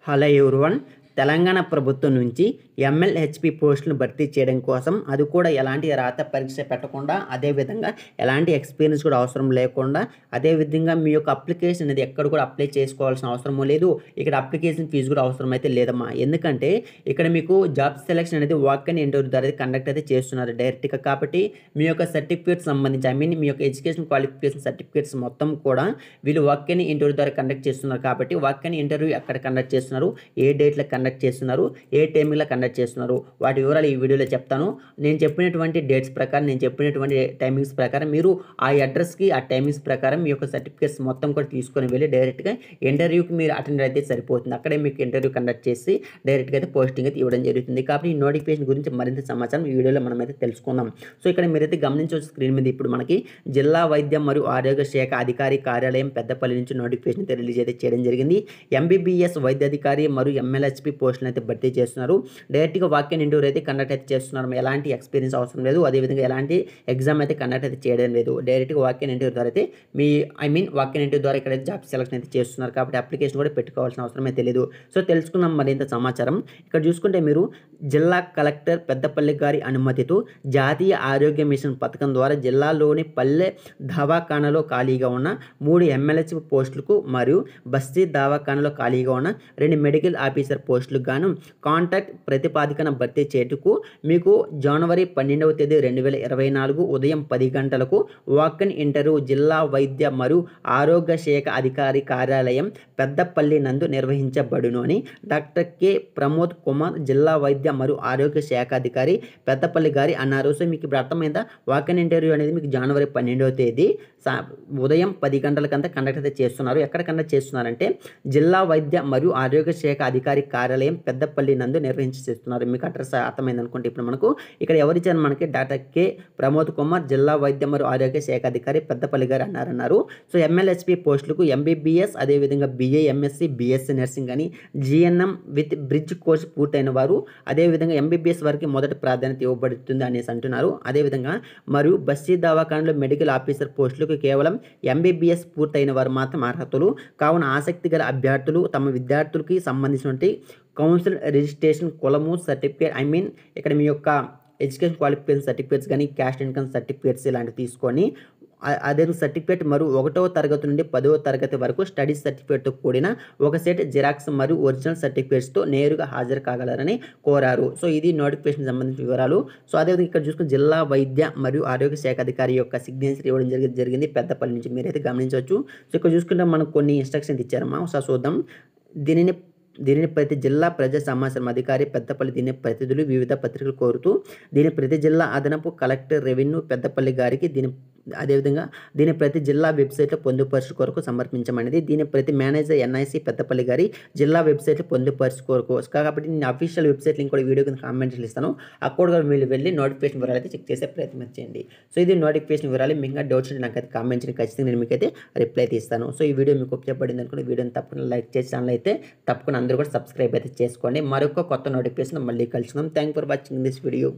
Hello everyone. Telangana ప్రభుత్వం నుంచి MLHP పోస్టులను భర్తీ చేయడం కోసం అది కూడా ఎలాంటి రాత పరీక్ష పెట్టకుండా, అదేవిధంగా ఎలాంటి ఎక్స్పీరియన్స్ కూడా అవసరం లేకుండా, అదేవిధంగా మీ యొక్క అప్లికేషన్ అనేది ఎక్కడ కూడా అప్లై చేసుకోవాల్సిన అవసరం లేదు. ఇక్కడ అప్లికేషన్ ఫీజు కూడా అవసరం అయితే లేదమ్మా. ఎందుకంటే ఇక్కడ మీకు జాబ్ సెలెక్షన్ అనేది వాక్ ఇన్ ఇంటర్వ్యూ ద్వారా కండక్ట్ అయితే చేస్తున్నారు డైరెక్ట్గా. కాబట్టి మీ యొక్క సర్టిఫికేట్స్ సంబంధించి మీ యొక్క ఎడ్యుకేషన్ క్వాలిఫికేషన్ సర్టిఫికేట్స్ మొత్తం కూడా వీళ్ళు వాక్ ఇన్ ఇంటర్వ్యూ ద్వారా కండక్ట్ చేస్తున్నారు. కాబట్టి వాక్ ఇన్ ఇంటర్వ్యూ ఎక్కడ కండక్ట్ చేస్తున్నారు, ఏ డేట్లో కండక్ట్ చేస్తున్నారు, ఏ టైమింగ్లో కండక్ట్ చేస్తున్నారు, వాటి వివరాలు ఈ వీడియోలో చెప్తాను. నేను చెప్పినటువంటి డేట్స్ ప్రకారం, నేను చెప్పినటువంటి టైమింగ్స్ ప్రకారం మీరు ఆ అడ్రస్కి, ఆ టైమింగ్స్ ప్రకారం మీ యొక్క సర్టిఫికేట్స్ మొత్తం కూడా తీసుకొని వెళ్ళి డైరెక్ట్గా ఇంటర్వ్యూకి మీరు అటెండ్ అయితే సరిపోతుంది. అక్కడే మీకు ఇంటర్వ్యూ కండక్ట్ చేసి డైరెక్ట్గా అయితే పోస్టింగ్ అయితే ఇవ్వడం జరుగుతుంది. కాబట్టి ఈ నోటిఫికేషన్ గురించి మరింత సమాచారం ఈ వీడియోలో మనం అయితే తెలుసుకుందాం. సో ఇక్కడ మీరైతే గమనించవచ్చు స్క్రీన్ మీద ఇప్పుడు మనకి జిల్లా వైద్యం మరియు ఆరోగ్య శాఖ అధికారి కార్యాలయం పెద్దపల్లి నుంచి నోటిఫికేషన్ అయితే రిలీజ్ అయితే చేయడం జరిగింది. ఎంబీబీఎస్ వైద్య అధికారి మరియు ఎంఎల్హెచ్పి పోస్టులను అయితే భర్తీ చేస్తున్నారు. డైరెక్ట్గా వాక్ ఇన్ ఇంటర్వ్యూ అయితే కండక్ట్ అయితే చేస్తున్నారు. ఎలాంటి ఎక్స్పీరియన్స్ అవసరం లేదు, అదేవిధంగా ఎలాంటి ఎగ్జామ్ అయితే కండక్ట్ అయితే చేయడం లేదు. డైరెక్ట్గా వాక్ ఇన్ ఇంటర్వ్యూ ద్వారా అయితే వాక్ ఇన్ ఇంటర్వ్యూ ద్వారా ఇక్కడైతే జాబ్ సెలెక్షన్ అయితే చేస్తున్నారు. కాబట్టి అప్లికేషన్ కూడా పెట్టుకోవాల్సిన అవసరం అయితే లేదు. సో తెలుసుకుందాం మరింత సమాచారం. ఇక్కడ చూసుకుంటే మీరు జిల్లా కలెక్టర్ పెద్దపల్లి గారి అనుమతితో జాతీయ ఆరోగ్య మిషన్ పథకం ద్వారా జిల్లాలోని పల్లె దవాఖానాలో ఖాళీగా ఉన్న 3 ఎంఎల్హెచ్ పోస్టులకు మరియు బస్తీ దవాఖానాలో ఖాళీగా ఉన్న 2 మెడికల్ ఆఫీసర్ పోస్టులకు గాను కాంట్రాక్ట్ ప్రతిపాదికన భర్తీ చేయుటకు మీకు జనవరి 12వ తేదీ 2024 ఉదయం 10 గంటలకు వాక్ ఇన్ ఇంటర్వ్యూ జిల్లా వైద్య మరియు ఆరోగ్య శాఖ అధికారి కార్యాలయం పెద్దపల్లి నందు నిర్వహించబడును అని డాక్టర్ కె ప్రమోద్ కుమార్ జిల్లా వైద్య మరియు ఆరోగ్య శాఖ అధికారి పెద్దపల్లి గారి అన్నారు. సో మీకు ఇప్పుడు అర్థమైందా, వాక్ ఇన్ ఇంటర్వ్యూ అనేది మీకు జనవరి 12వ తేదీ ఉదయం 10 గంటలకంతా కండక్ట్ అయితే చేస్తున్నారు. ఎక్కడ కండక్ట్ చేస్తున్నారంటే జిల్లా వైద్య మరియు ఆరోగ్య శాఖ అధికారి కార్యాలయం పెద్దపల్లి నందు నిర్వహించేస్తున్నారు. మీకు అడ్రస్ అర్థమైంది అనుకుంటే ఇప్పుడు మనకు ఇక్కడ ఎవరిచ్చారు, మనకి డాక్టర్ కె ప్రమోద్ కుమార్ జిల్లా వైద్య మరియు ఆరోగ్య శాఖ అధికారి పెద్దపల్లి గారు అన్నారు. సో ఎంఎల్హెచ్పి పోస్టులకు ఎంబీబీఎస్, అదేవిధంగా బీఏ ఎంఎస్సి, బీఎస్సీ నర్సింగ్ అని జిఎన్ఎం విత్ బ్రిడ్జ్ కోర్స్ పూర్తయిన వారు, అదేవిధంగా ఎంబీబీఎస్ వారికి మొదటి ప్రాధాన్యత ఇవ్వబడుతుంది అనేసి అంటున్నారు. అదేవిధంగా మరియు బస్తీ దవాఖానలో మెడికల్ ఆఫీసర్ పోస్టులకు కేవలం ఎంబీబీఎస్ పూర్తయిన వారు మాత్రం అర్హతలు. కావున ఆసక్తి గల అభ్యర్థులు తమ విద్యార్థులకి సంబంధించినటువంటి కౌన్సిల్ రిజిస్ట్రేషన్, కులము సర్టిఫికేట్, ఇక్కడ మీ యొక్క ఎడ్యుకేషన్ క్వాలిఫికేషన్ సర్టిఫికేట్స్ కానీ, క్యాస్ట్ ఇన్కమ్ సర్టిఫికేట్స్ ఇలాంటివి తీసుకొని అదే సర్టిఫికేట్ మరియు 1వ తరగతి నుండి 10వ తరగతి వరకు స్టడీ సర్టిఫికేట్తో కూడిన ఒక సెట్ జిరాక్స్ మరియు ఒరిజినల్ సర్టిఫికేట్స్తో నేరుగా హాజరు కాగలరని కోరారు. సో ఇది నోటిఫికేషన్ సంబంధించిన వివరాలు. సో అదేవిధంగా ఇక్కడ చూసుకుని జిల్లా వైద్య మరియు ఆరోగ్య శాఖ అధికారి యొక్క సిగ్నేచర్ ఇవ్వడం జరిగింది పెద్దపల్లి నుంచి, మీరైతే గమనించవచ్చు. సో ఇక్కడ చూసుకుంటే మనకు కొన్ని ఇన్స్ట్రక్షన్స్ ఇచ్చారమ్మా. సో చూద్దాం. దీనిని ప్రతి జిల్లా ప్రజా సమాచారం అధికారి పెద్దపల్లి దీని ప్రతినిధులు వివిధ పత్రికలు కోరుతూ దీని ప్రతి జిల్లా అదనపు కలెక్టర్ రెవెన్యూ పెద్దపల్లి గారికి అదేవిధంగా దీని ప్రతి జిల్లా వెబ్సైట్లో పొందుపరచు కొరకు సమర్పించమనేది. దీని ప్రతి మేనేజర్ ఎన్ఐసి పెద్దపల్లి గారి జిల్లా వెబ్సైట్లో పొందుపరచు కొరకు. కాబట్టి నేను అఫీషియల్ వెబ్సైట్ లింక్ కూడా వీడియో కింద కామెంట్లు ఇస్తాను. అక్కడ మీరు వెళ్ళి నోటిఫికేషన్ వివరాలు అయితే చెక్ చేసే ప్రయత్నం చేయండి. సో ఇది నోటిఫికేషన్ వివరాలు. మీకు ఇంకా డౌట్స్ ఉంటే నాకైతే కామెంట్ చేయండి, ఖచ్చితంగా నేను మీకైతే రిప్లై అయితే ఇస్తాను. సో ఈ వీడియో మీకు ఉపయోగపడింది అనుకుని వీడియోని తప్పకుండా లైక్ చేసి ఛానల్ అయితే తప్పకుండా అందరూ కూడా సబ్స్క్రైబ్ అయితే చేసుకోండి. మరొక కొత్త నోటిఫికేషన్ మళ్ళీ కలుసుకుందాం. Thank for watching this video.